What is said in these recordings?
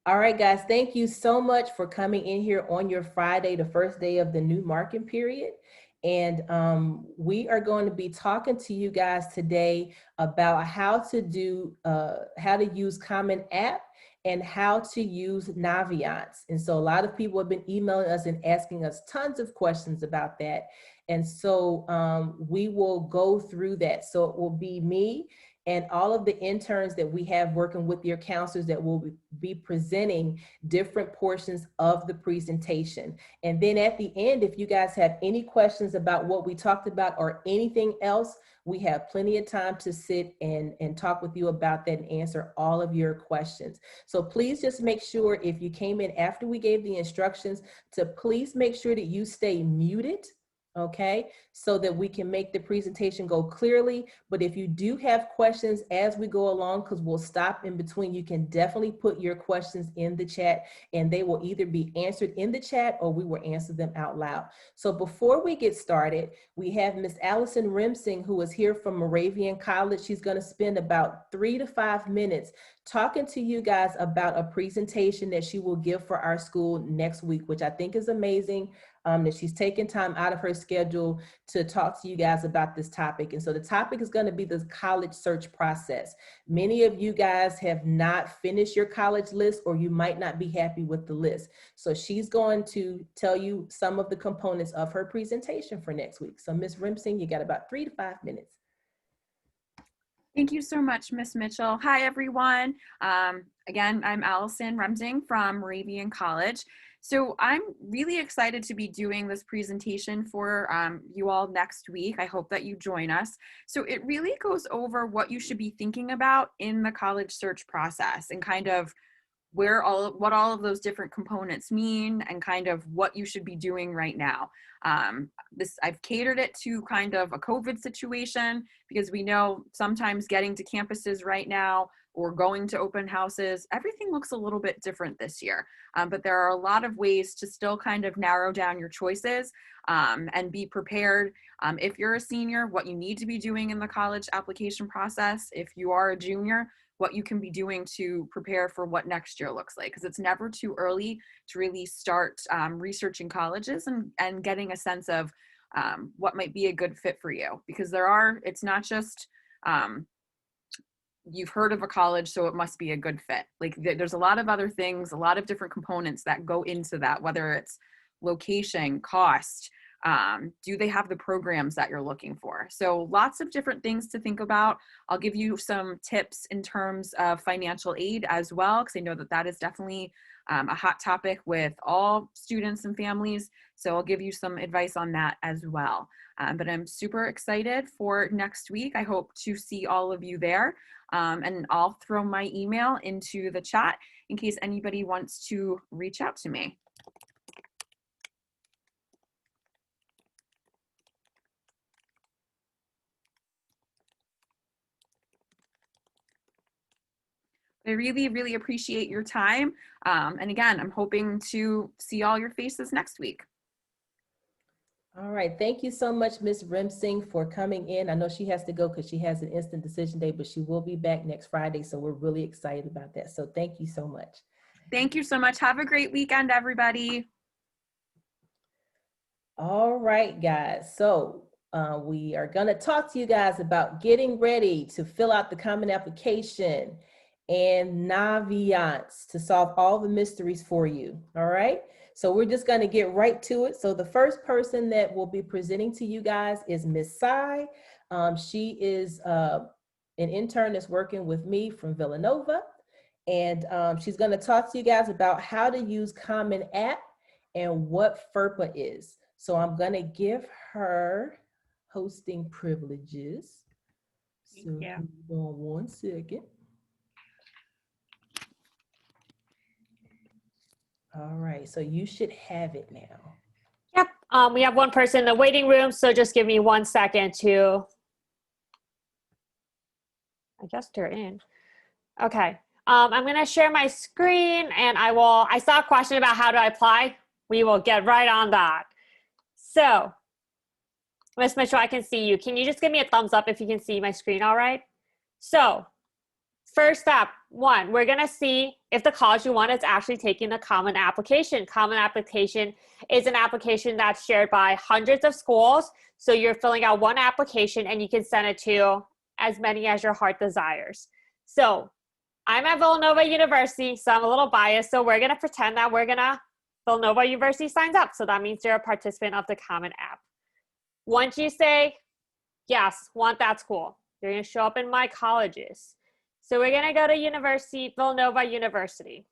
All right, guys, thank you so much for coming in here on your Friday, the first day of the new marking period. And we are going to be talking to you guys today about how to use Common App and how to use Naviance. And so a lot of people have been emailing us and asking us tons of questions about that. And so we will go through that. So it will be me and all of the interns that we have working with your counselors that will be presenting different portions of the presentation. And then at the end, if you guys have any questions about what we talked about or anything else, we have plenty of time to sit and talk with you about that and answer all of your questions. So please just make sure if you came in after we gave the instructions to please make sure that you stay muted, okay, so that we can make the presentation go clearly. But if you do have questions as we go along, because we'll stop in between, you can definitely put your questions in the chat and they will either be answered in the chat or we will answer them out loud. So before we get started, we have Miss Allison Remsing, who is here from Moravian College. She's going to spend about 3 to 5 minutes talking to you guys about a presentation that she will give for our school next week, which I think is amazing. That she's taken time out of her schedule to talk to you guys about this topic. And so the topic is going to be the college search process. Many of you guys have not finished your college list, or you might not be happy with the list. So she's going to tell you some of the components of her presentation for next week. So Ms. Remsing, you got about 3 to 5 minutes. Thank you so much, Ms. Mitchell. Hi, everyone. Again, I'm Allison Remsing from Moravian College. So I'm really excited to be doing this presentation for you all next week. I hope that you join us. So it really goes over what you should be thinking about in the college search process and kind of what all of those different components mean and kind of what you should be doing right now. I've catered it to kind of a COVID situation because we know sometimes getting to campuses right now or going to open houses, everything looks a little bit different this year. But there are a lot of ways to still kind of narrow down your choices and be prepared. If you're a senior, what you need to be doing in the college application process. If you are a junior, what you can be doing to prepare for what next year looks like, because it's never too early to really start researching colleges and getting a sense of what might be a good fit for you. Because it's not just you've heard of a college, so it must be a good fit. Like there's a lot of other things, a lot of different components that go into that, whether it's location, cost, do they have the programs that you're looking for? So lots of different things to think about. I'll give you some tips in terms of financial aid as well, because I know that that is definitely a hot topic with all students and families. So I'll give you some advice on that as well. But I'm super excited for next week. I hope to see all of you there. And I'll throw my email into the chat in case anybody wants to reach out to me. I really, really appreciate your time. And again, I'm hoping to see all your faces next week. All right, thank you so much, Ms. Remsing, for coming in. I know she has to go because she has an instant decision day, but she will be back next Friday. So we're really excited about that. So thank you so much. Thank you so much. Have a great weekend, everybody. All right, guys. So we are going to talk to you guys about getting ready to fill out the common application and Naviance to solve all the mysteries for you. All right. So we're just going to get right to it. So the first person that will be presenting to you guys is Miss Sai. She is an intern that's working with me from Villanova. And she's going to talk to you guys about how to use Common App and what FERPA is. So I'm going to give her hosting privileges. So hold on one second. All right, so you should have it now. Yep, we have one person in the waiting room, so just give me 1 second to adjust her in. Okay, I'm gonna share my screen and I saw a question about how to apply. We will get right on that. So, Ms. Mitchell, I can see you. Can you just give me a thumbs up if you can see my screen all right? So, First step, one, we're gonna see if the college you want is actually taking the Common Application. Common Application is an application that's shared by hundreds of schools. So you're filling out one application and you can send it to as many as your heart desires. So I'm at Villanova University, so I'm a little biased. So we're gonna pretend that Villanova University signs up. So that means you're a participant of the Common App. Once you say, yes, want that school, you're gonna show up in My Colleges. So we're gonna go to Villanova University.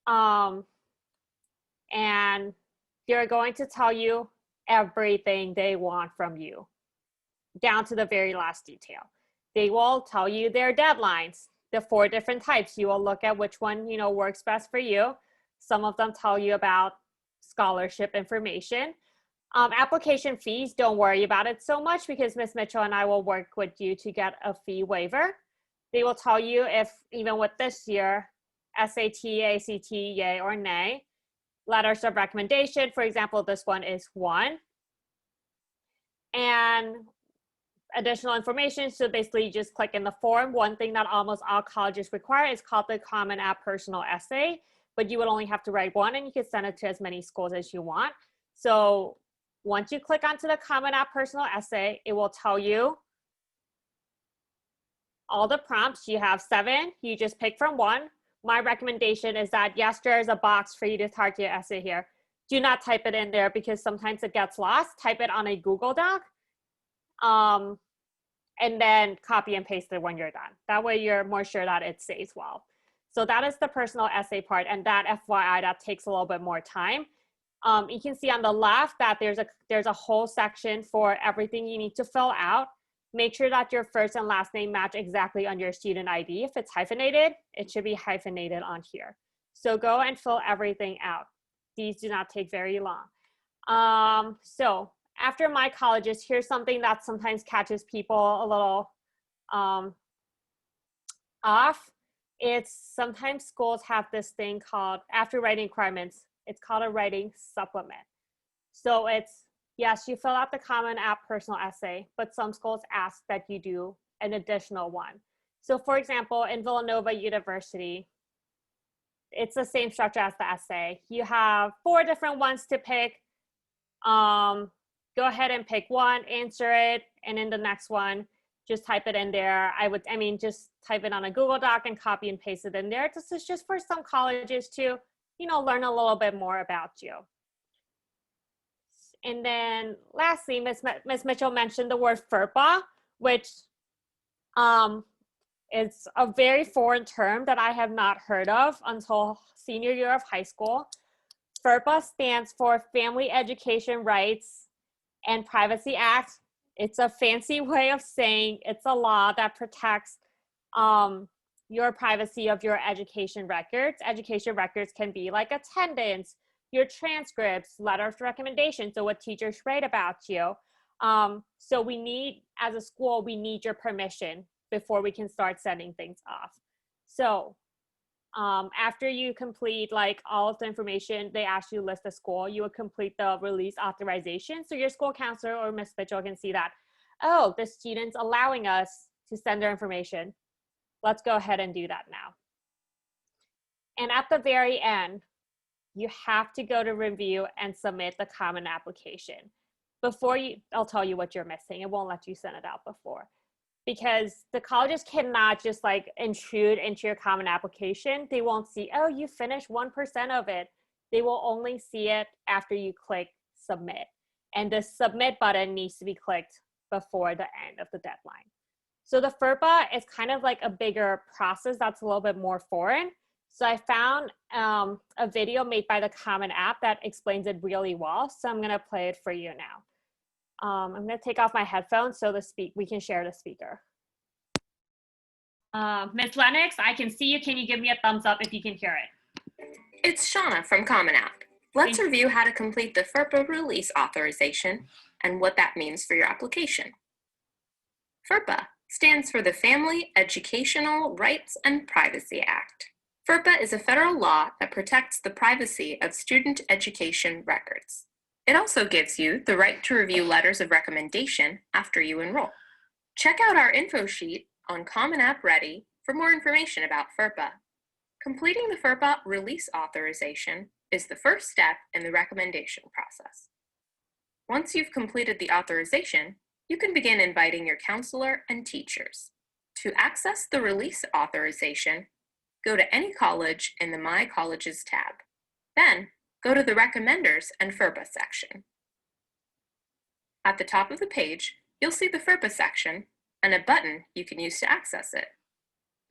And they're going to tell you everything they want from you, down to the very last detail. They will tell you their deadlines, the 4 different types. You will look at which one, works best for you. Some of them tell you about scholarship information. Application fees, don't worry about it so much because Ms. Mitchell and I will work with you to get a fee waiver. They will tell you if, even with this year, SAT, ACT, yay or nay. Letters of recommendation, for example, this one is 1. And additional information, so basically you just click in the form. One thing that almost all colleges require is called the Common App Personal Essay, but you would only have to write 1 and you can send it to as many schools as you want. So once you click onto the Common App Personal Essay, it will tell you all the prompts. You have 7, you just pick from 1. My recommendation is that, yes, there's a box for you to type your essay here. Do not type it in there because sometimes it gets lost. Type it on a Google Doc, and then copy and paste it when you're done. That way you're more sure that it saves well. So that is the personal essay part, and that, FYI, that takes a little bit more time. You can see on the left that there's a whole section for everything you need to fill out. Make sure that your first and last name match exactly on your student ID. If it's hyphenated, it should be hyphenated on here. So go and fill everything out. These do not take very long. So after My Colleges, here's something that sometimes catches people a little off. It's sometimes schools have this thing called, after writing requirements, it's called a writing supplement. So it's, yes, you fill out the Common App Personal Essay, but some schools ask that you do an additional one. So for example, in Villanova University, it's the same structure as the essay. You have 4 different ones to pick. Go ahead and pick one, answer it, and in the next one, just type it in there. Just type it on a Google Doc and copy and paste it in there. This is just for some colleges to, learn a little bit more about you. And then lastly, Ms. Mitchell mentioned the word FERPA, which is a very foreign term that I have not heard of until senior year of high school. FERPA stands for Family Education Rights and Privacy Act. It's a fancy way of saying it's a law that protects your privacy of your education records. Education records can be like attendance, your transcripts, letter of recommendation, so what teachers write about you. So we need, as a school, we need your permission before we can start sending things off. So after you complete all of the information, they ask you to list the school, you would complete the release authorization. So your school counselor or Ms. Mitchell can see that, oh, the student's allowing us to send their information. Let's go ahead and do that now. And at the very end, you have to go to review and submit the Common Application. I'll tell you what you're missing. It won't let you send it out before. Because the colleges cannot just intrude into your Common Application. They won't see, oh, you finished 1% of it. They will only see it after you click submit. And the submit button needs to be clicked before the end of the deadline. So the FERPA is kind of like a bigger process that's a little bit more foreign. So I found a video made by the Common App that explains it really well. So I'm gonna play it for you now. I'm gonna take off my headphones so we can share the speaker. Ms. Lennox, I can see you. Can you give me a thumbs up if you can hear it? It's Shauna from Common App. Let's review how to complete the FERPA Release authorization and what that means for your application. FERPA stands for the Family Educational Rights and Privacy Act. FERPA is a federal law that protects the privacy of student education records. It also gives you the right to review letters of recommendation after you enroll. Check out our info sheet on Common App Ready for more information about FERPA. Completing the FERPA Release authorization is the first step in the recommendation process. Once you've completed the authorization, you can begin inviting your counselor and teachers. To access the release authorization, go to any college in the My Colleges tab. Then, go to the Recommenders and FERPA section. At the top of the page, you'll see the FERPA section and a button you can use to access it.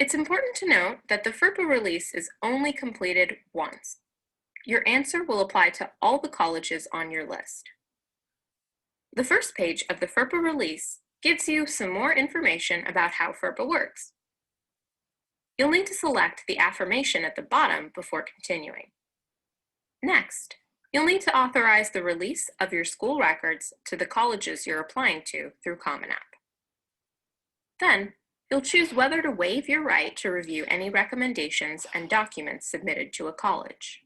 It's important to note that the FERPA release is only completed once. Your answer will apply to all the colleges on your list. The first page of the FERPA release gives you some more information about how FERPA works. You'll need to select the affirmation at the bottom before continuing. Next, you'll need to authorize the release of your school records to the colleges you're applying to through Common App. Then, you'll choose whether to waive your right to review any recommendations and documents submitted to a college.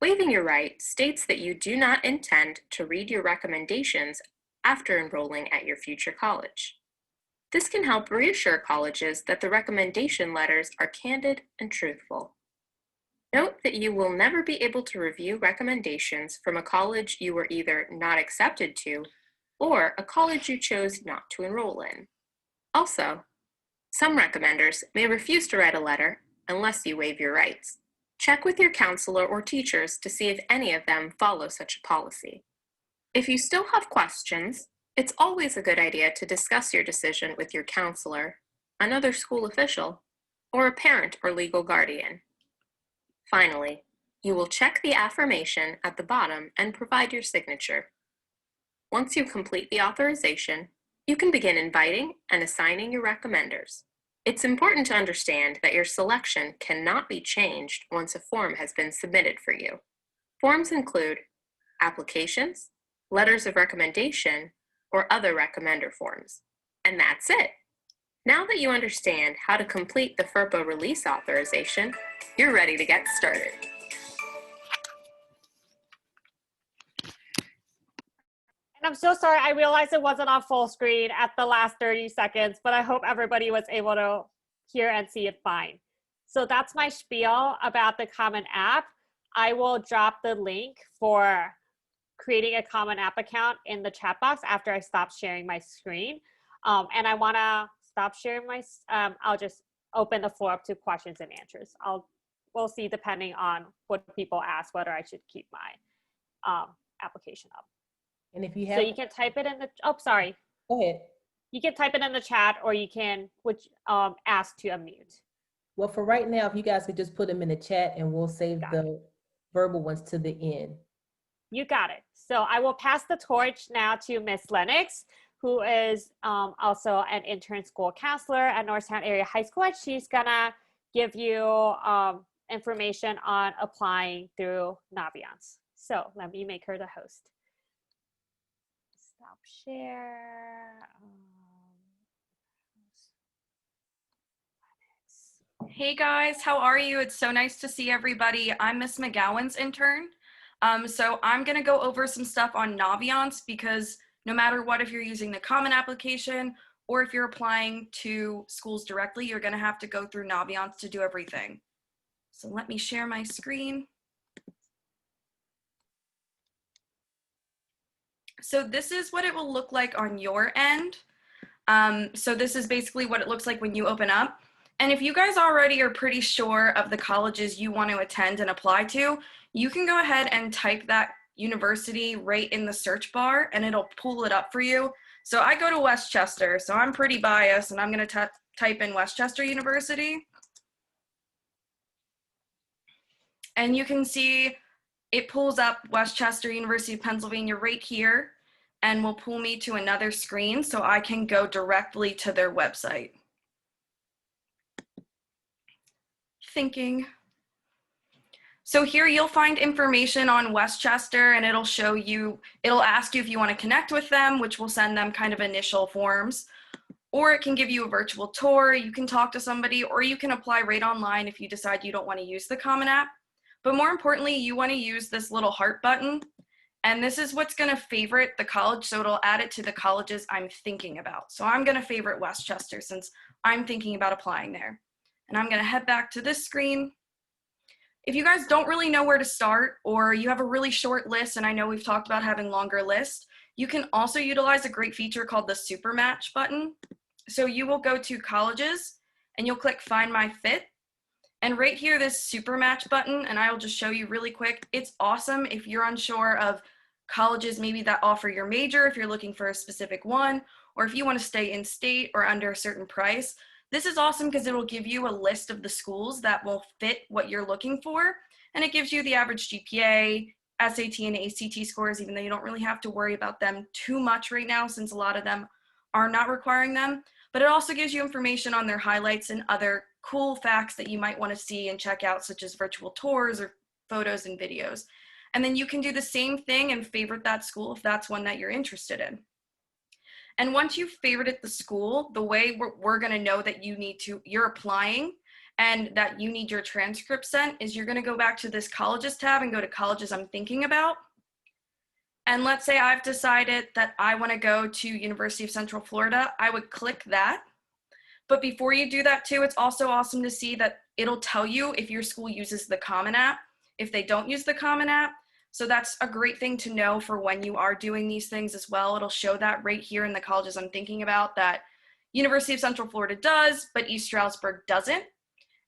Waiving your right states that you do not intend to read your recommendations after enrolling at your future college. This can help reassure colleges that the recommendation letters are candid and truthful. Note that you will never be able to review recommendations from a college you were either not accepted to or a college you chose not to enroll in. Also, some recommenders may refuse to write a letter unless you waive your rights. Check with your counselor or teachers to see if any of them follow such a policy. If you still have questions, it's always a good idea to discuss your decision with your counselor, another school official, or a parent or legal guardian. Finally, you will check the affirmation at the bottom and provide your signature. Once you complete the authorization, you can begin inviting and assigning your recommenders. It's important to understand that your selection cannot be changed once a form has been submitted for you. Forms include applications, letters of recommendation, or other recommender forms. And that's it. Now that you understand how to complete the FERPA release authorization, you're ready to get started. And I'm so sorry, I realized it wasn't on full screen at the last 30 seconds, but I hope everybody was able to hear and see it fine. So that's my spiel about the Common App. I will drop the link for creating a Common App account in the chat box after I stop sharing my screen. And I wanna stop sharing my, I'll just open the floor up to questions and answers. We'll see depending on what people ask, whether I should keep my application up. And if you have, So you can type it in the, oh, sorry. go ahead. You can type it in the chat or you can ask to unmute. Well, for right now, if you guys could just put them in the chat and we'll save Got the verbal ones to the end. You got it. So I will pass the torch now to Miss Lennox, who is also an intern school counselor at Norristown Area High School. And she's gonna give you information on applying through Naviance. So let me make her the host. Stop share. Hey guys, how are you? It's so nice to see everybody. I'm Miss McGowan's intern. So I'm gonna go over some stuff on Naviance because no matter what, if you're using the Common application or if you're applying to schools directly, you're gonna have to go through Naviance to do everything. So let me share my screen. So this is what it will look like on your end. So this is basically what it looks like when you open up. And if you guys already are pretty sure of the colleges you want to attend and apply to, you can go ahead and type that university right in the search bar and it'll pull it up for you. So I go to Westchester, so I'm pretty biased and I'm going to type in Westchester University. And you can see it pulls up Westchester University of Pennsylvania right here and will pull me to another screen so I can go directly to their website. Thinking. So here you'll find information on Westchester and it'll show you, it'll ask you if you want to connect with them, which will send them kind of initial forms, or it can give you a virtual tour, you can talk to somebody, or you can apply right online if you decide you don't want to use the Common App. But more importantly, you want to use this little heart button And this is what's going to favorite the college. So it'll add it to the colleges I'm thinking about. So I'm going to favorite Westchester since I'm thinking about applying there. And I'm going to head back to this screen. If you guys don't really know where to start, or you have a really short list, and I know we've talked about having longer lists, you can also utilize a great feature called the Super Match button. So you will go to colleges and you'll click Find My Fit. And right here, this Super Match button, and I will just show you really quick. It's awesome if you're unsure of colleges maybe that offer your major, if you're looking for a specific one, or if you want to stay in state or under a certain price. This is awesome because it will give you a list of the schools that will fit what you're looking for. And it gives you the average GPA, SAT and ACT scores, even though you don't really have to worry about them too much right now since a lot of them are not requiring them. But it also gives you information on their highlights and other cool facts that you might want to see and check out, such as virtual tours or photos and videos. And then you can do the same thing and favorite that school if that's one that you're interested in. And once you've favorited the school, the way we're going to know that you're applying and that you need your transcript sent is you're going to go back to this colleges tab and go to colleges I'm thinking about. And let's say I've decided that I want to go to University of Central Florida. I would click that. But before you do that too, it's also awesome to see that it'll tell you if your school uses the Common App, if they don't use the Common App. So that's a great thing to know for when you are doing these things as well. It'll show that right here in the colleges I'm thinking about that University of Central Florida does, but East Stroudsburg doesn't.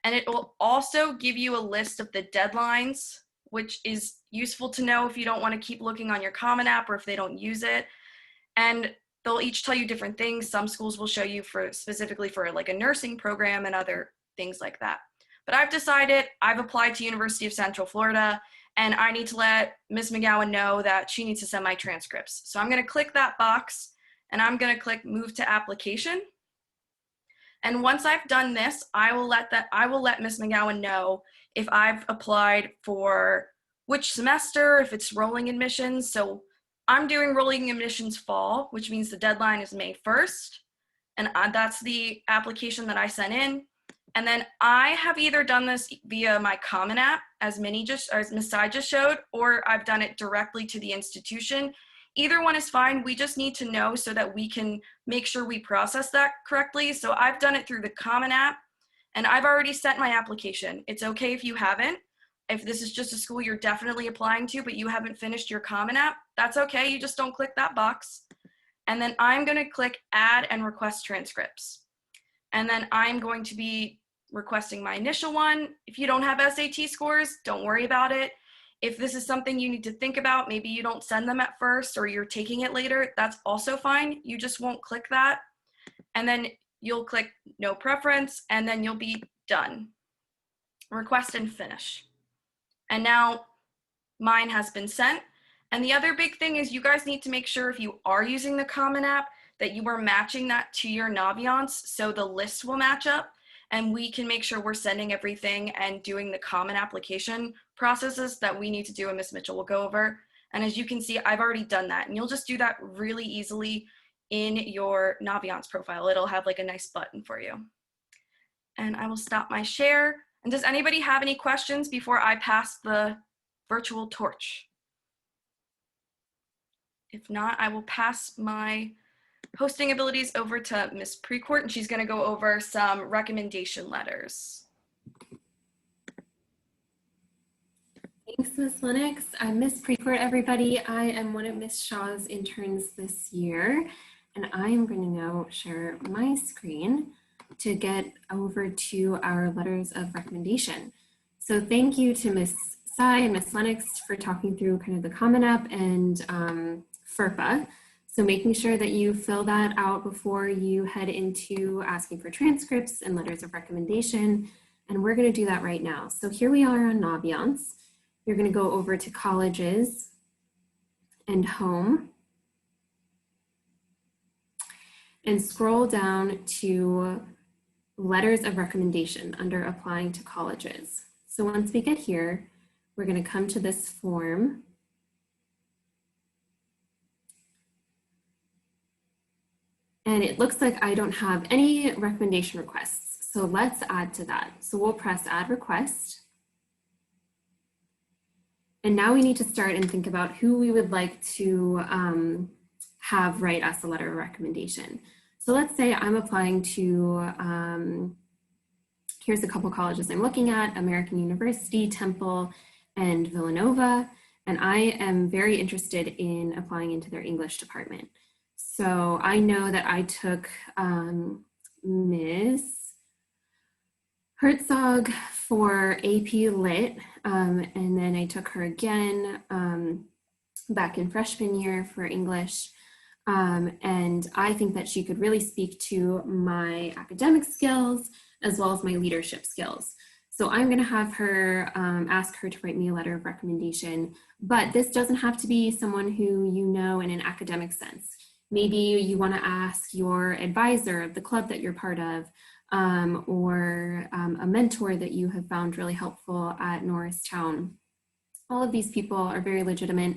And it will also give you a list of the deadlines, which is useful to know if you don't want to keep looking on your Common App or if they don't use it. And they'll each tell you different things. Some schools will show you specifically for like a nursing program and other things like that. But I've decided I've applied to University of Central Florida and I need to let Ms. McGowan know that she needs to send my transcripts. So I'm going to click that box and I'm going to click Move to Application. And once I've done this, I will let Ms. McGowan know if I've applied for which semester, if it's rolling admissions. So I'm doing rolling admissions fall, which means the deadline is May 1st. And that's the application that I sent in. And then I have either done this via my Common App, as Ms. Sy just showed, or I've done it directly to the institution. Either one is fine. We just need to know so that we can make sure we process that correctly. So I've done it through the Common App, and I've already sent my application. It's okay if you haven't. If this is just a school you're definitely applying to, but you haven't finished your Common App, that's okay. You just don't click that box. And then I'm going to click Add and Request Transcripts. And then I'm going to be requesting my initial one. If you don't have SAT scores, don't worry about it. If this is something you need to think about, maybe you don't send them at first or you're taking it later, that's also fine. You just won't click that. And then you'll click No Preference, and then you'll be done. Request and finish. And now mine has been sent. And the other big thing is you guys need to make sure if you are using the Common App that you are matching that to your Naviance so the list will match up and we can make sure we're sending everything and doing the common application processes that we need to do and Ms. Mitchell will go over. And as you can see, I've already done that, and you'll just do that really easily in your Naviance profile. It'll have like a nice button for you. And I will stop my share. And does anybody have any questions before I pass the virtual torch? If not, I will pass my hosting abilities over to Ms. Precourt, and she's going to go over some recommendation letters. Thanks, Ms. Lennox. I'm Ms. Precourt, everybody. I am one of Ms. Shaw's interns this year, and I am going to now share my screen to get over to our letters of recommendation. So thank you to Ms. Sy and Ms. Lennox for talking through kind of the Common App and FERPA. So making sure that you fill that out before you head into asking for transcripts and letters of recommendation. And we're going to do that right now. So here we are on Naviance. You're going to go over to colleges and home and scroll down to letters of recommendation under applying to colleges. So once we get here, we're going to come to this form. And it looks like I don't have any recommendation requests. So let's add to that. So we'll press Add Request. And now we need to start and think about who we would like to have write us a letter of recommendation. So let's say I'm applying to, here's a couple colleges I'm looking at: American University, Temple, and Villanova. And I am very interested in applying into their English department. So I know that I took Miss Herzog for AP Lit, and then I took her again back in freshman year for English. And I think that she could really speak to my academic skills as well as my leadership skills. So I'm going to have her ask her to write me a letter of recommendation, but this doesn't have to be someone who you know in an academic sense. Maybe you want to ask your advisor of the club that you're part of, or a mentor that you have found really helpful at Norristown. All of these people are very legitimate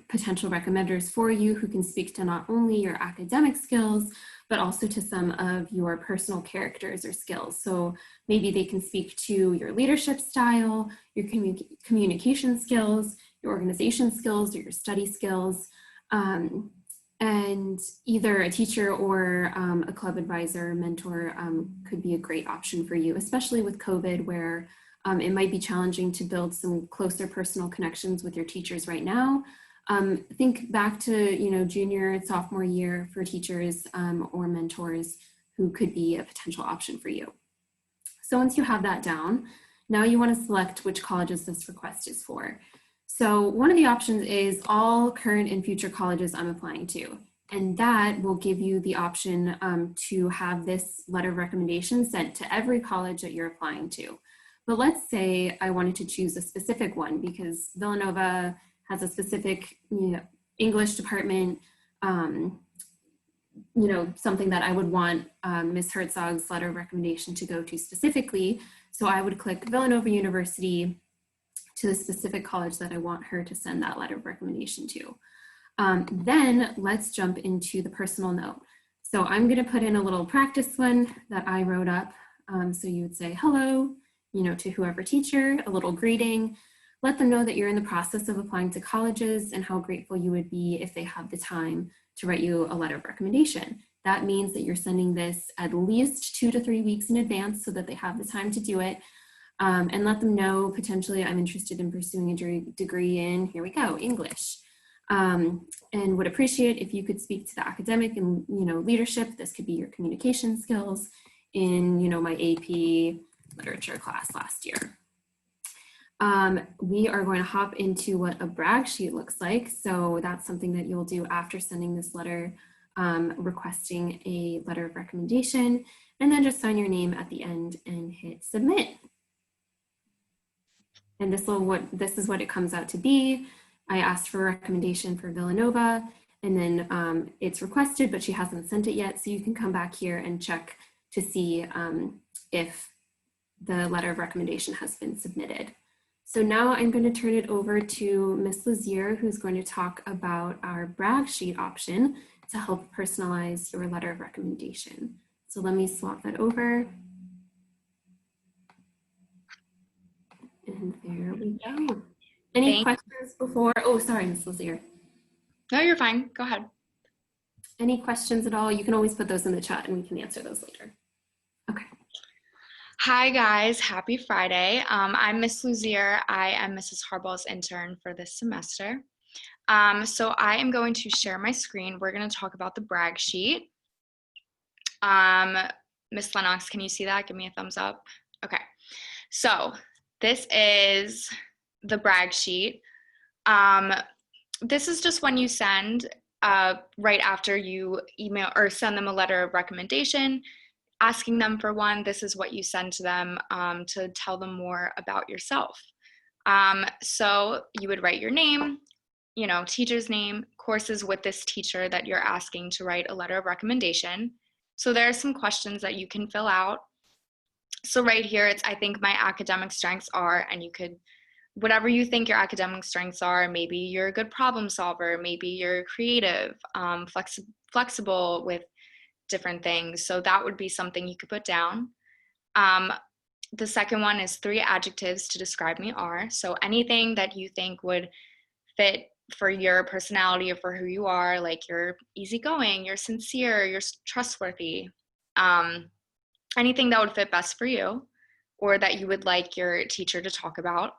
potential recommenders for you, who can speak to not only your academic skills, but also to some of your personal characters or skills. So maybe they can speak to your leadership style, your communication skills, your organization skills, or your study skills. And either a teacher or a club advisor or mentor could be a great option for you, especially with COVID, where it might be challenging to build some closer personal connections with your teachers right now. Think back to junior and sophomore year for teachers or mentors who could be a potential option for you. So once you have that down, now you want to select which colleges this request is for. So one of the options is all current and future colleges I'm applying to. And that will give you the option to have this letter of recommendation sent to every college that you're applying to. But let's say I wanted to choose a specific one because Villanova has a specific English department, something that I would want Ms. Herzog's letter of recommendation to go to specifically. So I would click Villanova University to the specific college that I want her to send that letter of recommendation to. Then let's jump into the personal note. So I'm going to put in a little practice one that I wrote up. So you would say hello, to whoever teacher, a little greeting. Let them know that you're in the process of applying to colleges and how grateful you would be if they have the time to write you a letter of recommendation. That means that you're sending this at least 2 to 3 weeks in advance so that they have the time to do it. And let them know potentially I'm interested in pursuing a degree in, here we go, English. And would appreciate if you could speak to the academic and leadership. This could be your communication skills in my AP literature class last year. We are going to hop into what a Bragg sheet looks like. So that's something that you'll do after sending this letter, requesting a letter of recommendation, and then just sign your name at the end and hit submit. And this is what it comes out to be. I asked for a recommendation for Villanova, and then it's requested, but she hasn't sent it yet. So you can come back here and check to see if the letter of recommendation has been submitted. So now I'm going to turn it over to Ms. Lazier, who's going to talk about our Bragg sheet option to help personalize your letter of recommendation. So let me swap that over. And there we go. Any questions before? Oh, sorry, Ms. Lazier. No, you're fine. Go ahead. Any questions at all? You can always put those in the chat and we can answer those later. Okay. Hi guys, happy Friday. I'm Miss Lazier. I am Mrs. Harbaugh's intern for this semester. So I am going to share my screen. We're going to talk about the Bragg sheet. Miss Lennox, can you see that? Give me a thumbs up. Okay. So this is the Bragg sheet. This is just when you send, right after you email or send them a letter of recommendation, asking them for one. This is what you send to them to tell them more about yourself. So you would write your name, teacher's name, courses with this teacher that you're asking to write a letter of recommendation. So there are some questions that you can fill out. So right here, it's I think my academic strengths are, and you could, whatever you think your academic strengths are, maybe you're a good problem solver, maybe you're creative, flexible with different things. So that would be something you could put down. The second one is 3 adjectives to describe me are. So anything that you think would fit for your personality or for who you are, like you're easygoing, you're sincere, you're trustworthy, anything that would fit best for you or that you would like your teacher to talk about.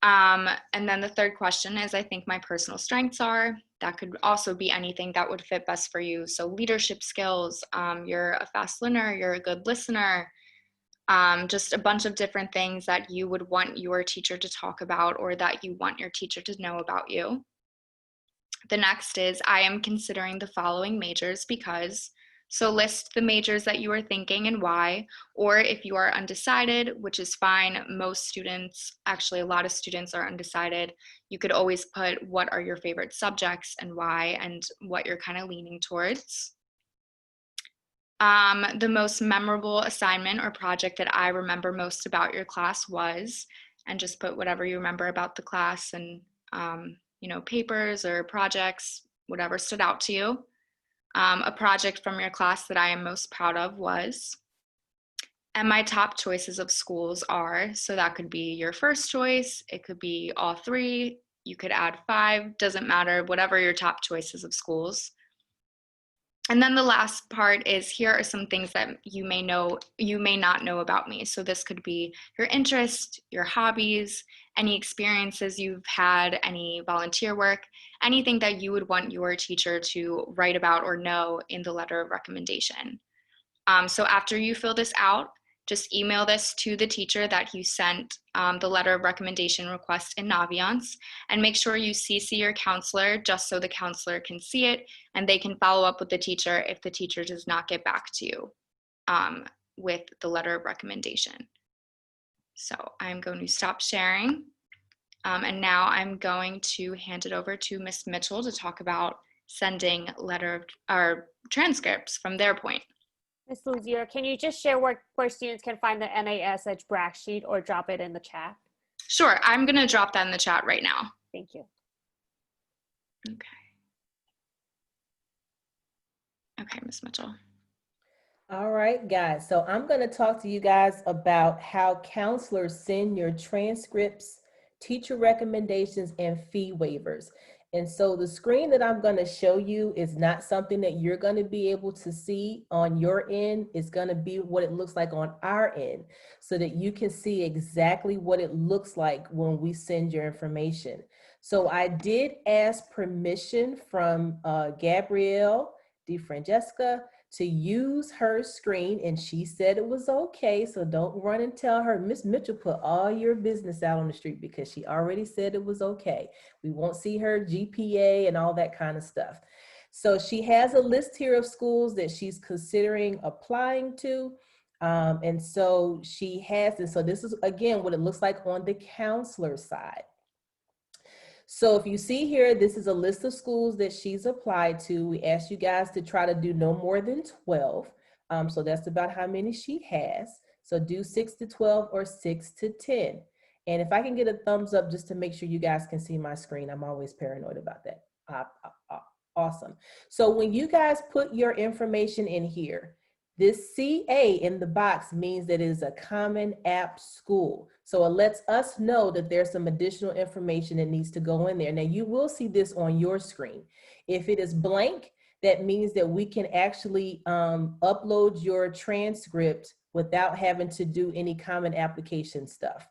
And then the third question is, I think my personal strengths are. That could also be anything that would fit best for you. So leadership skills, you're a fast learner, you're a good listener, just a bunch of different things that you would want your teacher to talk about or that you want your teacher to know about you. The next is, I am considering the following majors because. So list the majors that you are thinking and why, or if you are undecided, which is fine. Most students, actually a lot of students are undecided. You could always put what are your favorite subjects and why and what you're kind of leaning towards. The most memorable assignment or project that I remember most about your class was, and just put whatever you remember about the class and, papers or projects, whatever stood out to you. A project from your class that I am most proud of was, and my top choices of schools are, so that could be your first choice, it could be all 3, you could add 5, doesn't matter, whatever your top choices of schools. And then the last part is, here are some things that you may not know about me. So this could be your interest, your hobbies, any experiences you've had, any volunteer work, anything that you would want your teacher to write about or know in the letter of recommendation. So after you fill this out, just email this to the teacher that you sent the letter of recommendation request in Naviance, and make sure you CC your counselor just so the counselor can see it and they can follow up with the teacher if the teacher does not get back to you with the letter of recommendation. So I'm going to stop sharing. And now I'm going to hand it over to Ms. Mitchell to talk about sending transcripts from their point. Ms. Luzier, can you just share where students can find the NASH Bragg Sheet or drop it in the chat? Sure, I'm gonna drop that in the chat right now. Thank you. Okay, Ms. Mitchell. All right, guys. So I'm going to talk to you guys about how counselors send your transcripts, teacher recommendations, and fee waivers. And so the screen that I'm going to show you is not something that you're going to be able to see on your end. It's going to be what it looks like on our end so that you can see exactly what it looks like when we send your information. So I did ask permission from Gabrielle DeFrancesca to use her screen, and she said it was okay. So don't run and tell her, Miss Mitchell put all your business out on the street, because she already said it was okay. We won't see her GPA and all that kind of stuff. So she has a list here of schools that she's considering applying to. And so she has this. So this is, again, what it looks like on the counselor side. So if you see here, this is a list of schools that she's applied to. We asked you guys to try to do no more than 12. So that's about how many she has. So do 6 to 12 or 6 to 10. And if I can get a thumbs up just to make sure you guys can see my screen, I'm always paranoid about that. Awesome. So when you guys put your information in here, this CA in the box means that it is a Common App school. So it lets us know that there's some additional information that needs to go in there. Now you will see this on your screen. If it is blank, that means that we can actually upload your transcript without having to do any Common Application stuff.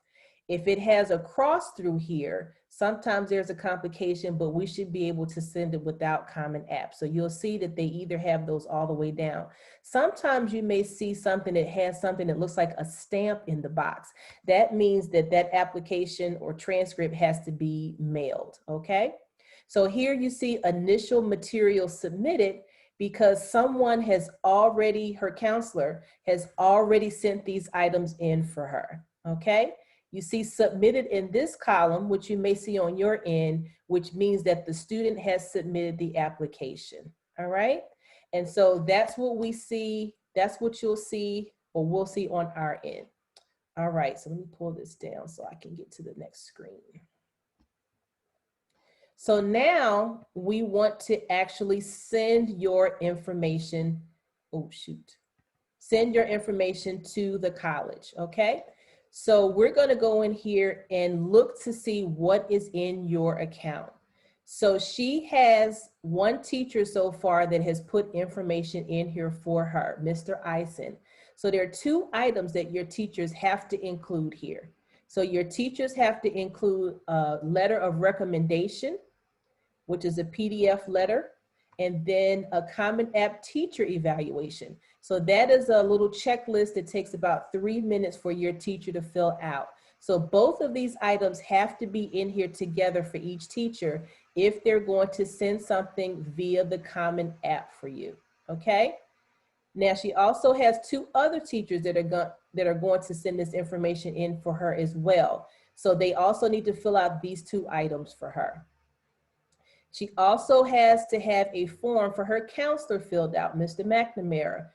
If it has a cross through here, sometimes there's a complication, but we should be able to send it without Common App. So you'll see that they either have those all the way down. Sometimes you may see something that has something that looks like a stamp in the box. That means that that application or transcript has to be mailed, okay? So here you see initial material submitted, because someone has already, her counselor has already sent these items in for her, okay? You see submitted in this column, which you may see on your end, which means that the student has submitted the application, all right? And so that's what we see, that's what you'll see, or we'll see on our end. All right, so let me pull this down so I can get to the next screen. So now we want to actually send your information, oh shoot, send your information to the college, okay? So we're gonna go in here and look to see what is in your account. So she has one teacher so far that has put information in here for her, Mr. Eisen. So there are 2 items that your teachers have to include here. So your teachers have to include a letter of recommendation, which is a PDF letter, and then a Common App teacher evaluation. So that is a little checklist that takes about 3 minutes for your teacher to fill out. So both of these items have to be in here together for each teacher if they're going to send something via the Common App for you, okay? Now she also has 2 other teachers that are going to send this information in for her as well. So they also need to fill out these 2 items for her. She also has to have a form for her counselor filled out, Mr. McNamara,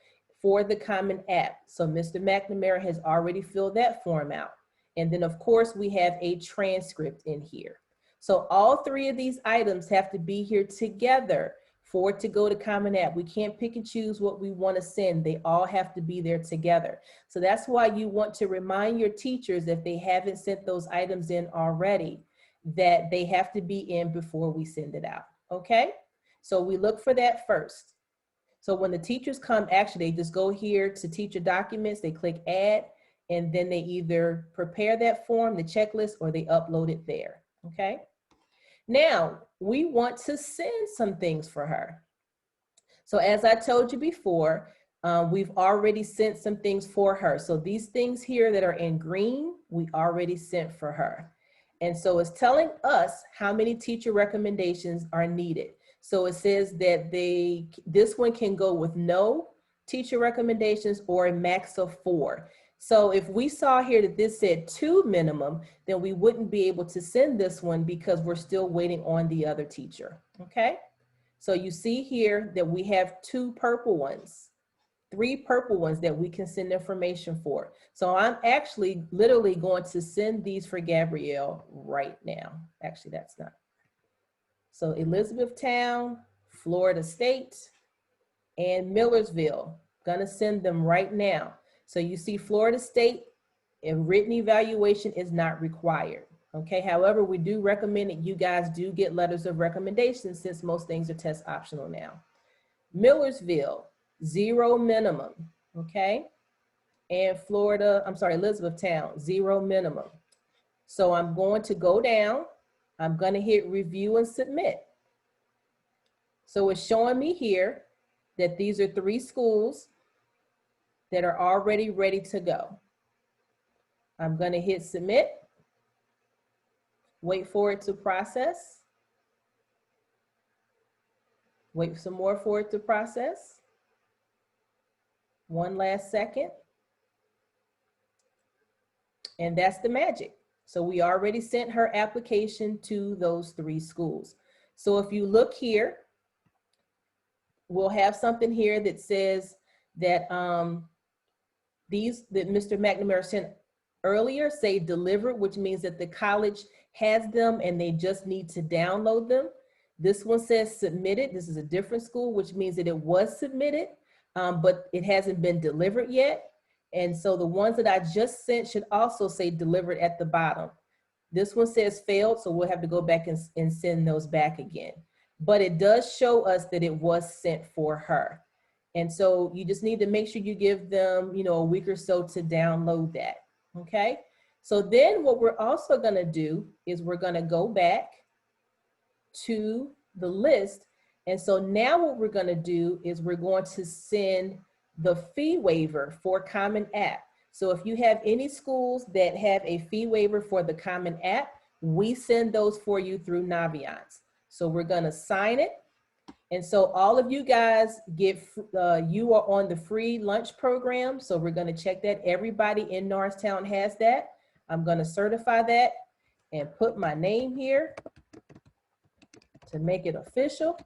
for the Common App. So Mr. McNamara has already filled that form out. And then of course we have a transcript in here. So all 3 of these items have to be here together for it to go to Common App. We can't pick and choose what we want to send. They all have to be there together. So that's why you want to remind your teachers, if they haven't sent those items in already, that they have to be in before we send it out, okay? So we look for that first. So when the teachers come, actually they just go here to teacher documents, they click add, and then they either prepare that form, the checklist, or they upload it there, okay? Now, we want to send some things for her. So as I told you before, we've already sent some things for her. So these things here that are in green, we already sent for her. And so it's telling us how many teacher recommendations are needed. So it says that this one can go with no teacher recommendations or a max of 4. So if we saw here that this said 2 minimum, then we wouldn't be able to send this one because we're still waiting on the other teacher, okay? So you see here that we have 2 purple ones, 3 purple ones that we can send information for. So I'm actually literally going to send these for Gabrielle right now. Actually, that's not. So Elizabethtown, Florida State, and Millersville, gonna send them right now. So you see Florida State, a written evaluation is not required. Okay, however, we do recommend that you guys do get letters of recommendation since most things are test optional now. Millersville, 0 minimum, okay? And Elizabethtown, 0 minimum. So I'm going to go down, I'm gonna hit review and submit. So it's showing me here that these are 3 schools that are already ready to go. I'm gonna hit submit, wait for it to process, wait some more for it to process. 1 last second. And that's the magic. So we already sent her application to those 3 schools. So if you look here, we'll have something here that says that that Mr. McNamara sent earlier say delivered, which means that the college has them and they just need to download them. This one says submitted. This is a different school, which means that it was submitted, but it hasn't been delivered yet. And so the ones that I just sent should also say delivered at the bottom. This one says failed, so we'll have to go back and send those back again. But it does show us that it was sent for her. And so you just need to make sure you give them, a week or so to download that, okay? So then what we're also gonna do is we're gonna go back to the list. And so now what we're gonna do is we're going to send the fee waiver for Common App. So if you have any schools that have a fee waiver for the Common App, we send those for you through Naviance. So we're gonna sign it. And so all of you guys you are on the free lunch program. So we're gonna check that. Everybody in Norristown has that. I'm gonna certify that and put my name here to make it official.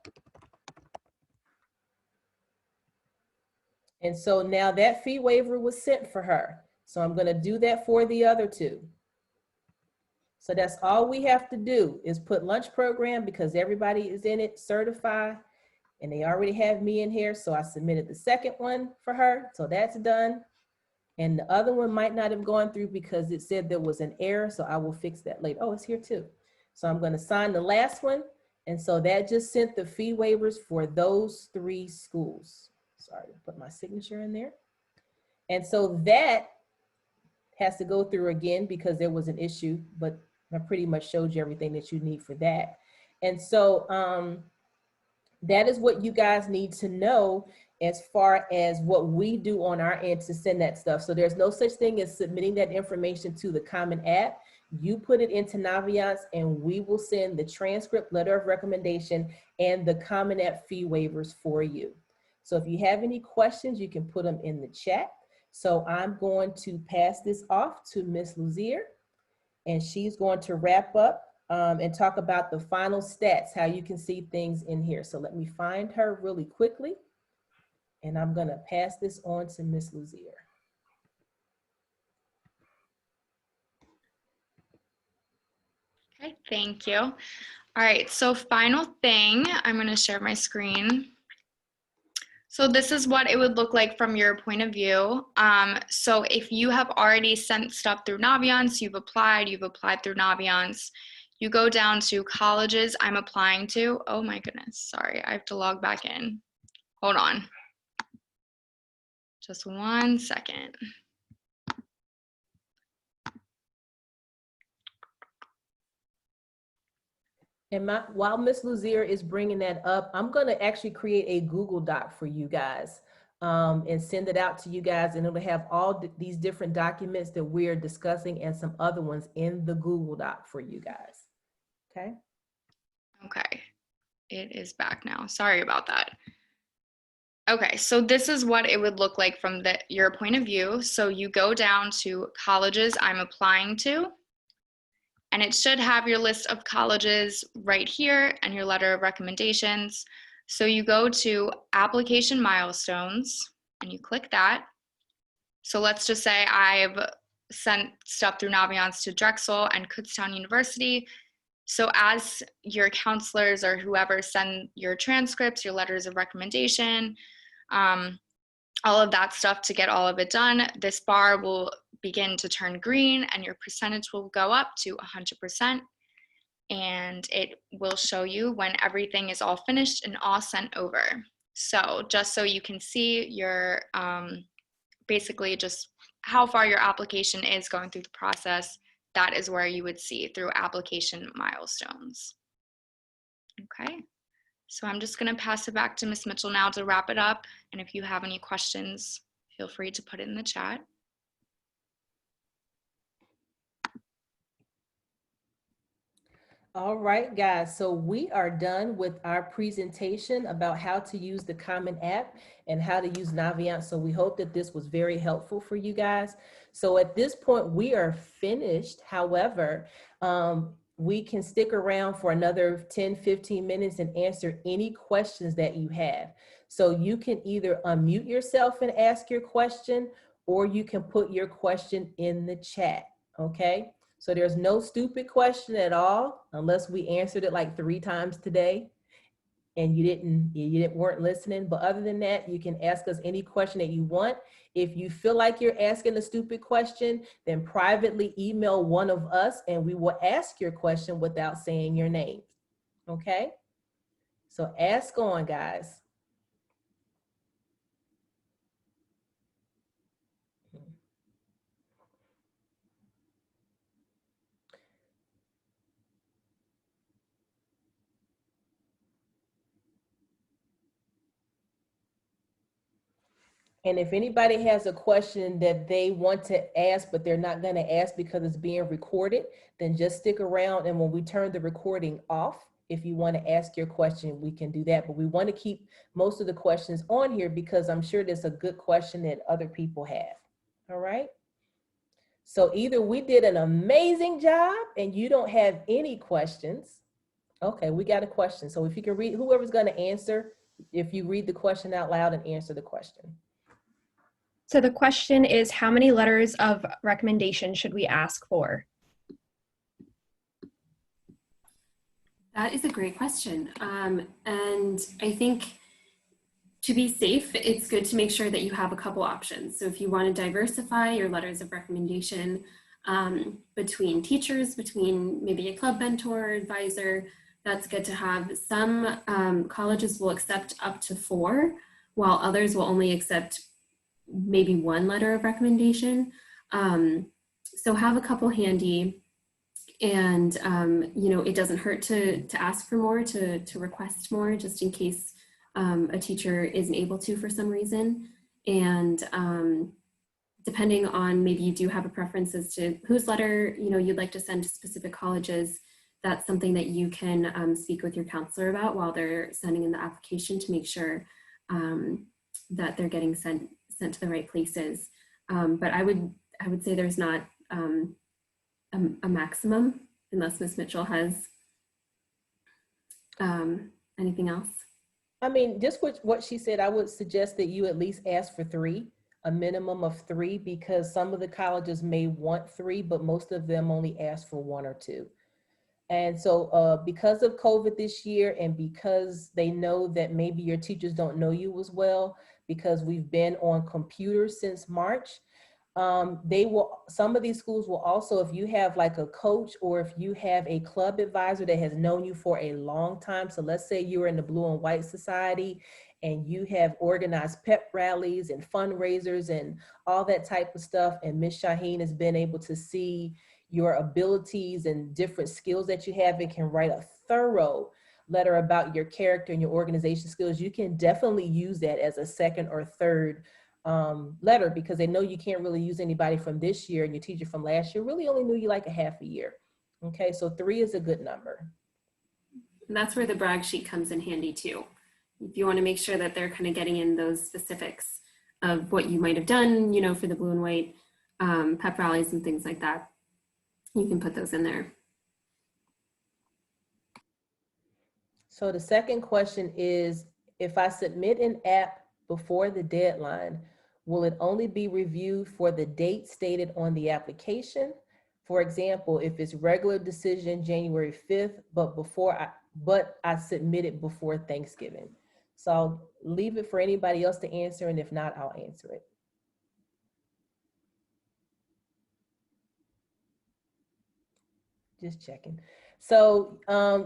And so now that fee waiver was sent for her. So I'm gonna do that for the other 2. So that's all we have to do is put lunch program because everybody is in it, certify, And they already have me in here, so I submitted the second one for her, so that's done. And the other one might not have gone through because it said there was an error, so I will fix that later. Oh, it's here too. So I'm going to sign the last one. And so that just sent the fee waivers for those 3 schools. Sorry, put my signature in there. And so that has to go through again because there was an issue, but I pretty much showed you everything that you need for that. And so that is what you guys need to know as far as what we do on our end to send that stuff. So there's no such thing as submitting that information to the Common App. You put it into Naviance and we will send the transcript, letter of recommendation, and the Common App fee waivers for you. So if you have any questions, you can put them in the chat. So I'm going to pass this off to Miss Luzier, and she's going to wrap up and talk about the final stats, how you can see things in here. So let me find her really quickly. And I'm gonna pass this on to Miss Luzier. Okay, thank you. All right, so final thing, I'm gonna share my screen. So this is what it would look like from your point of view. So if you have already sent stuff through Naviance, you've applied through Naviance, you go down to colleges I'm applying to. Oh my goodness, sorry, I have to log back in. Hold on. Just 1 second. And while Miss Luzier is bringing that up, I'm gonna actually create a Google Doc for you guys and send it out to you guys, and it'll have all these different documents that we're discussing and some other ones in the Google Doc for you guys, okay? Okay, it is back now. Sorry about that. Okay, so this is what it would look like from your point of view. So you go down to colleges I'm applying to, and it should have your list of colleges right here and your letter of recommendations. So you go to application milestones and you click that. So let's just say I've sent stuff through Naviance to Drexel and Kutztown University. So as your counselors or whoever send your transcripts, your letters of recommendation, all of that stuff to get all of it done, this bar will begin to turn green and your percentage will go up to 100%. And it will show you when everything is all finished and all sent over. So just so you can see your, basically just how far your application is going through the process, that is where you would see through application milestones. Okay, so I'm just gonna pass it back to Ms. Mitchell now to wrap it up. And if you have any questions, feel free to put it in the chat. All right, guys, so we are done with our presentation about how to use the Common App and how to use Naviance. So we hope that this was very helpful for you guys. So at this point, we are finished. However, we can stick around for another 10, 15 minutes and answer any questions that you have. So you can either unmute yourself and ask your question, or you can put your question in the chat, okay? So there's no stupid question at all, unless we answered it like 3 times today and you weren't listening. But other than that, you can ask us any question that you want. If you feel like you're asking a stupid question, then privately email one of us and we will ask your question without saying your name. Okay? So ask on, guys. And if anybody has a question that they want to ask, but they're not going to ask because it's being recorded, then just stick around. And when we turn the recording off, if you want to ask your question, we can do that. But we want to keep most of the questions on here because I'm sure there's a good question that other people have. All right. So either we did an amazing job and you don't have any questions. Okay, we got a question. So if you can read, whoever's going to answer, if you read the question out loud and answer the question. So the question is, how many letters of recommendation should we ask for? That is a great question. And I think To be safe, it's good to make sure that you have a couple options. So if you want to diversify your letters of recommendation between teachers, between maybe a club mentor or advisor, that's good to have. Some colleges will accept up to 4, while others will only accept maybe 1 letter of recommendation. So have a couple handy, and it doesn't hurt to ask for more, to request more, just in case a teacher isn't able to for some reason. And depending on, maybe you do have a preference as to whose letter you'd like to send to specific colleges, that's something that you can speak with your counselor about while they're sending in the application, to make sure that they're getting sent to the right places. But I would say there's not a maximum, unless Ms. Mitchell has anything else. I mean, just what she said, I would suggest that you at least ask for 3, a minimum of 3, because some of the colleges may want 3, but most of them only ask for 1 or 2. And so because of COVID this year, and because they know that maybe your teachers don't know you as well, because we've been on computers since March, some of these schools will also, if you have like a coach, or if you have a club advisor that has known you for a long time. So let's say you're in the Blue and White Society and you have organized pep rallies and fundraisers and all that type of stuff, and Ms. Shaheen has been able to see your abilities and different skills that you have, and can write a thorough letter about your character and your organization skills, you can definitely use that as a second or third letter, because they know you can't really use anybody from this year, and your teacher from last year really only knew you like a half a year. Okay, so 3 is a good number. And that's where the Bragg Sheet comes in handy too. If you want to make sure that they're kind of getting in those specifics of what you might have done, for the Blue and White pep rallies and things like that, you can put those in there. So the second question is, if I submit an app before the deadline, will it only be reviewed for the date stated on the application? For example, if it's regular decision January 5th, but I submitted before Thanksgiving. So I'll leave it for anybody else to answer, and if not, I'll answer it. Just checking. So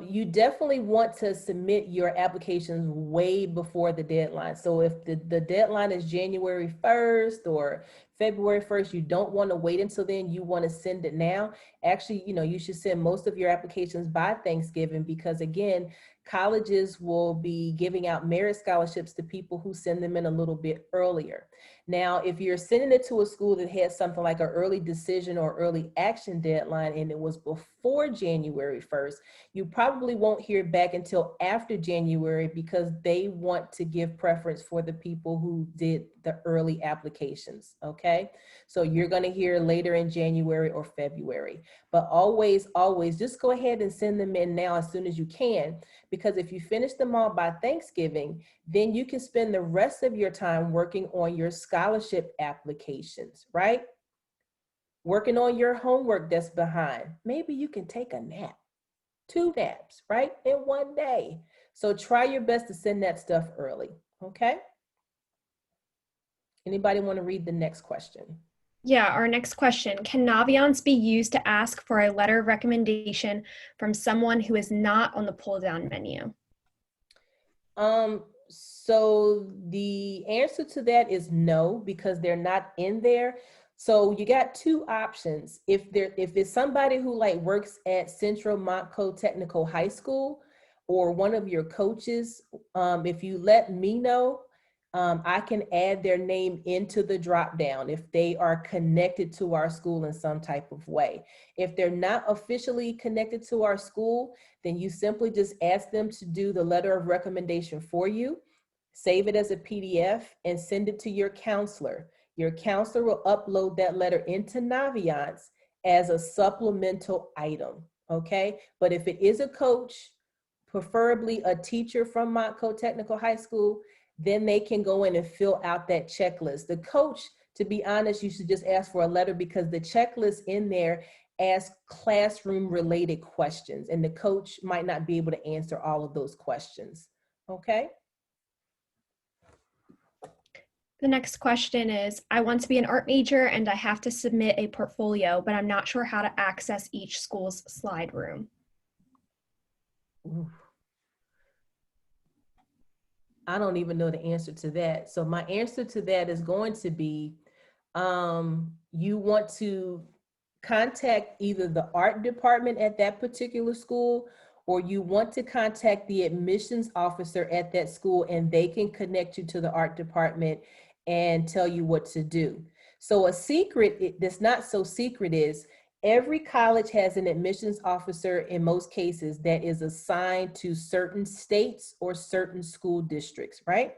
you definitely want to submit your applications way before the deadline. So if the deadline is January 1st or February 1st, you don't want to wait until then. You want to send it now. Actually, you should send most of your applications by Thanksgiving, because again, colleges will be giving out merit scholarships to people who send them in a little bit earlier. Now, if you're sending it to a school that has something like an early decision or early action deadline, and it was before January 1st, you probably won't hear back until after January, because they want to give preference for the people who did the early applications, okay? So you're gonna hear later in January or February, but always just go ahead and send them in now as soon as you can, because if you finish them all by Thanksgiving, then you can spend the rest of your time working on your scholarship applications, right? Working on your homework that's behind. Maybe you can take a nap, 2 naps, right? In 1 day. So try your best to send that stuff early, okay? Anybody want to read the next question? Yeah, our next question. Can Naviance be used to ask for a letter of recommendation from someone who is not on the pull-down menu? So the answer to that is no, because they're not in there. So you got 2 options. If it's somebody who like works at Central Montco Technical High School, or one of your coaches, if you let me know, I can add their name into the drop down if they are connected to our school in some type of way. If they're not officially connected to our school, then you simply just ask them to do the letter of recommendation for you, save it as a PDF, and send it to your counselor. Your counselor will upload that letter into Naviance as a supplemental item, okay? But if it is a coach, preferably a teacher from Montco Technical High School, then they can go in and fill out that checklist. The coach, to be honest, you should just ask for a letter, because the checklist in there asks classroom related questions, and the coach might not be able to answer all of those questions, okay? The next question is, I want to be an art major and I have to submit a portfolio, but I'm not sure how to access each school's slide room. Ooh. I don't even know the answer to that. So my answer to that is going to be, you want to contact either the art department at that particular school, or you want to contact the admissions officer at that school, and they can connect you to the art department and tell you what to do. So a secret that's not so secret is every college has an admissions officer in most cases that is assigned to certain states or certain school districts, right?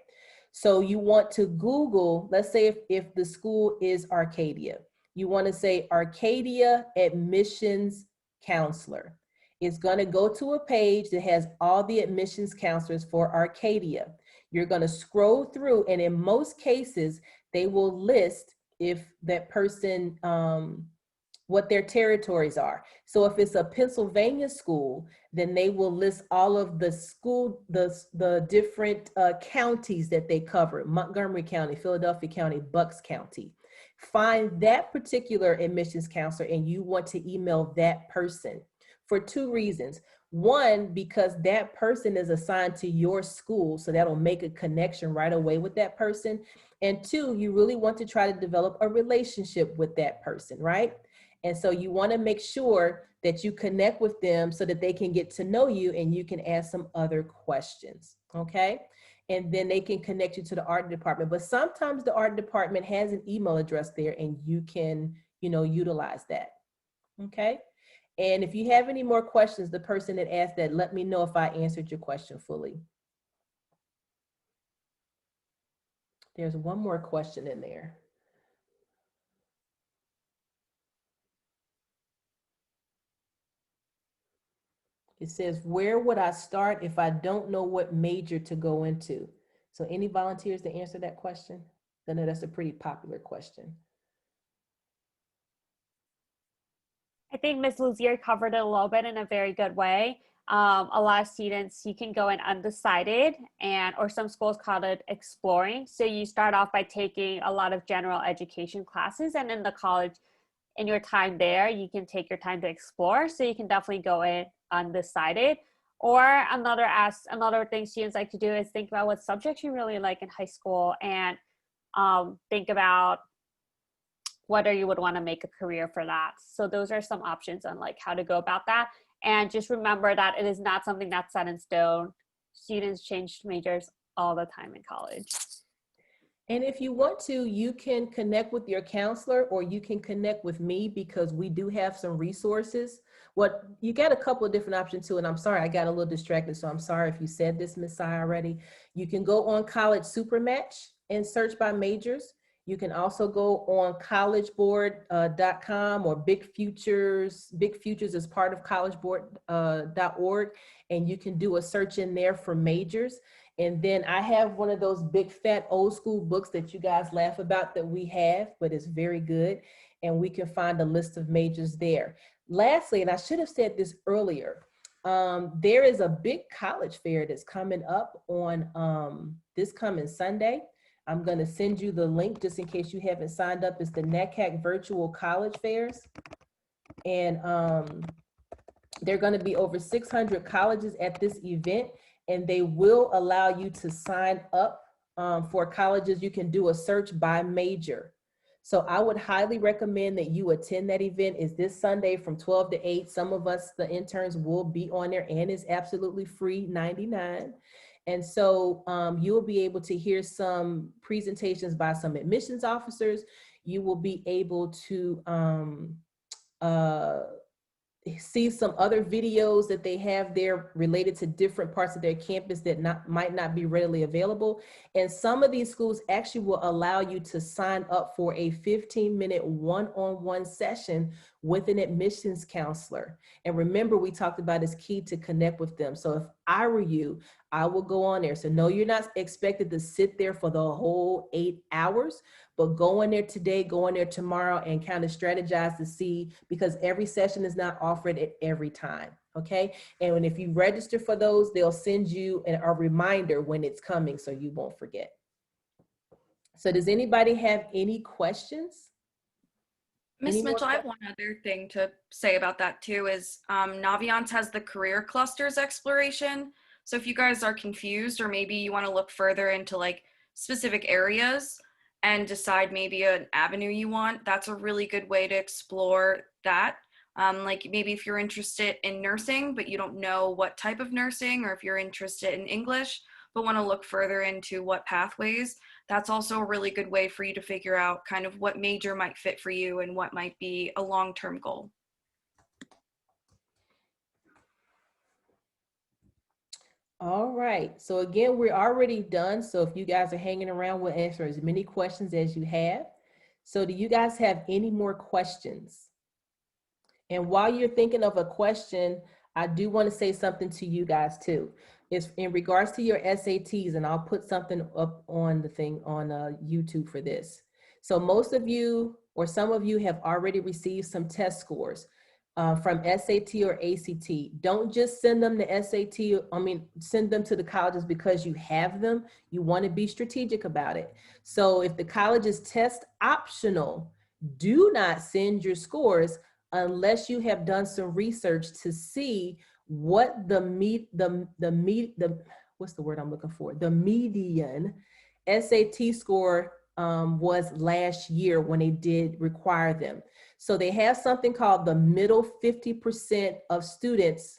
So you want to Google, let's say if the school is Arcadia, you want to say Arcadia admissions counselor. It's going to go to a page that has all the admissions counselors for Arcadia. You're going to scroll through, and in most cases, they will list if that person, what their territories are. So if it's a Pennsylvania school, then they will list all of the school, the different counties that they cover: Montgomery County, Philadelphia County, Bucks County. Find that particular admissions counselor, and you want to email that person for two reasons. One, because that person is assigned to your school, so that'll make a connection right away with that person. And two, you really want to try to develop a relationship with that person, right? And so you want to make sure that you connect with them so that they can get to know you and you can ask some other questions, okay? And then they can connect you to the art department. But sometimes the art department has an email address there, and you can, utilize that, okay? And if you have any more questions, the person that asked that, let me know if I answered your question fully. There's one more question in there. It says, where would I start if I don't know what major to go into? So any volunteers to answer that question? I know that's a pretty popular question. I think Ms. Luzier covered it a little bit in a very good way. A lot of students, you can go in undecided, or some schools call it exploring. So you start off by taking a lot of general education classes, and in the college, in your time there, you can take your time to explore. So you can definitely go in undecided. Or another thing students like to do is think about what subjects you really like in high school, and think about whether you would want to make a career for that. So those are some options on like how to go about that. And just remember that it is not something that's set in stone. Students change majors all the time in college. And if you want to, you can connect with your counselor, or you can connect with me, because we do have some resources. You got a couple of different options too, and I'm sorry, I got a little distracted, so I'm sorry if you said this, Ms. Sai, already. You can go on College Supermatch and search by majors. You can also go on collegeboard.com or Big Futures. Big Futures is part of collegeboard.org, and you can do a search in there for majors. And then I have one of those big fat old school books that you guys laugh about that we have, but it's very good. And we can find a list of majors there. Lastly, and I should have said this earlier, there is a big college fair that's coming up on this coming Sunday. I'm going to send you the link just in case you haven't signed up. It's the NACAC Virtual College Fairs. And there are going to be over 600 colleges at this event, and they will allow you to sign up for colleges. You can do a search by major. So I would highly recommend that you attend that event. It's this Sunday from 12 to 8. Some of us, the interns, will be on there, and it's absolutely free, $99. And so you will be able to hear some presentations by some admissions officers. You will be able to see some other videos that they have there related to different parts of their campus that might not be readily available. And some of these schools actually will allow you to sign up for a 15-minute one-on-one session with an admissions counselor. And remember, we talked about it's key to connect with them. So if I were you, I will go on there. So no, you're not expected to sit there for the whole 8 hours, but go in there today, go in there tomorrow, and kind of strategize to see, because every session is not offered at every time, okay? And if you register for those, they'll send you a reminder when it's coming so you won't forget. So does anybody have any questions? Miss Any more Mitchell, I have one other thing to say about that too is Naviance has the career clusters exploration. So if you guys are confused or maybe you want to look further into like specific areas and decide maybe an avenue you want, that's a really good way to explore that. Like maybe if you're interested in nursing, but you don't know what type of nursing, or if you're interested in English, but want to look further into what pathways, that's also a really good way for you to figure out kind of what major might fit for you and what might be a long-term goal. All right, so again, we're already done. So if you guys are hanging around, we'll answer as many questions as you have. So do you guys have any more questions? And while you're thinking of a question, I do want to say something to you guys too. It's in regards to your SATs, and I'll put something up on the thing on YouTube for this. So most of you, or some of you, have already received some test scores from SAT or ACT. Don't just send them to SAT, send them to the colleges because you have them. You want to be strategic about it. So if the college is test optional, do not send your scores unless you have done some research to see what the median SAT score was last year when they did require them. So they have something called the middle 50% of students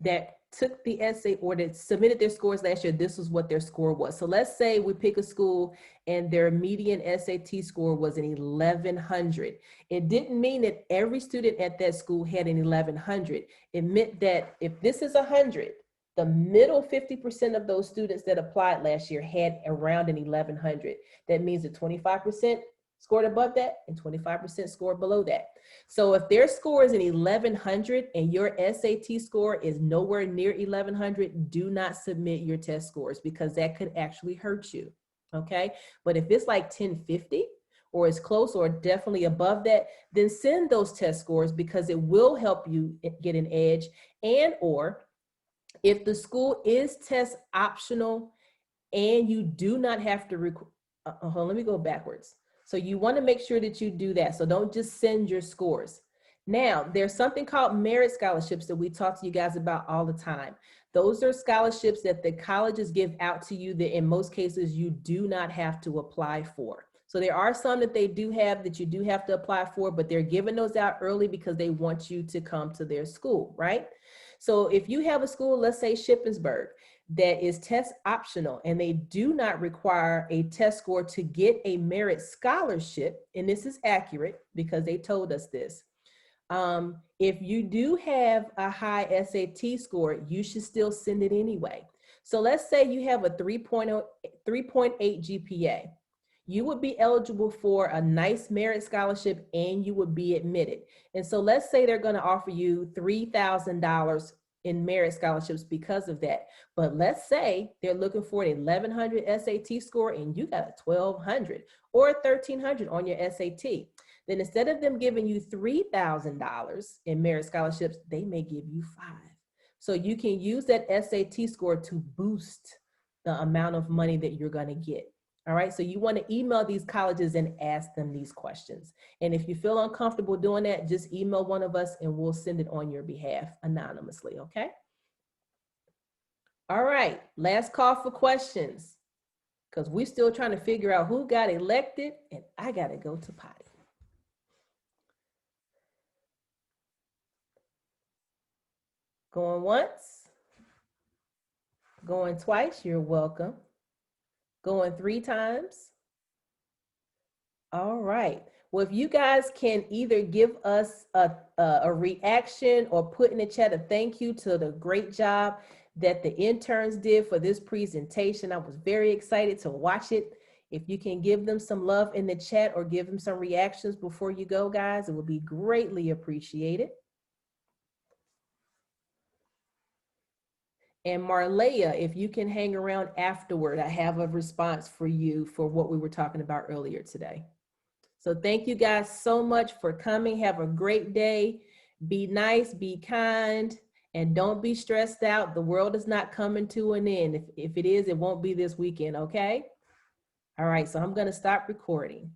that took the essay or that submitted their scores last year. This is what their score was. So let's say we pick a school and their median SAT score was an 1100. It didn't mean that every student at that school had an 1100. It meant that if this is 100, the middle 50% of those students that applied last year had around an 1100. That means that 25% scored above that and 25% scored below that. So if their score is an 1100 and your SAT score is nowhere near 1100, do not submit your test scores because that could actually hurt you, okay? But if it's like 1050 or it's close or definitely above that, then send those test scores because it will help you get an edge. And or if the school is test optional and you do not have to, let me go backwards. So you want to make sure that you do that. So don't just send your scores. Now, there's something called merit scholarships that we talk to you guys about all the time. Those are scholarships that the colleges give out to you that in most cases you do not have to apply for. So there are some that they do have that you do have to apply for, but they're giving those out early because they want you to come to their school, right? So if you have a school, let's say Shippensburg, that is test optional and they do not require a test score to get a merit scholarship, and this is accurate because they told us this. If you do have a high SAT score, you should still send it anyway. So let's say you have a 3.8 GPA. You would be eligible for a nice merit scholarship and you would be admitted. And so let's say they're going to offer you $3,000 in merit scholarships because of that. But let's say they're looking for an 1100 SAT score and you got a 1200 or a 1300 on your SAT. Then instead of them giving you $3,000 in merit scholarships, they may give you $5,000. So you can use that SAT score to boost the amount of money that you're going to get. All right, so you want to email these colleges and ask them these questions. And if you feel uncomfortable doing that, just email one of us and we'll send it on your behalf anonymously, okay? All right, last call for questions because we're still trying to figure out who got elected and I got to go to potty. Going once, going twice, you're welcome. Going 3 times. All right. Well, if you guys can either give us a reaction or put in the chat a thank you to the great job that the interns did for this presentation. I was very excited to watch it. If you can give them some love in the chat or give them some reactions before you go, guys, it would be greatly appreciated. And Marleya, if you can hang around afterward, I have a response for you for what we were talking about earlier today. So thank you guys so much for coming. Have a great day. Be nice, be kind, and don't be stressed out. The world is not coming to an end. If it is, it won't be this weekend, okay? All right, so I'm going to stop recording.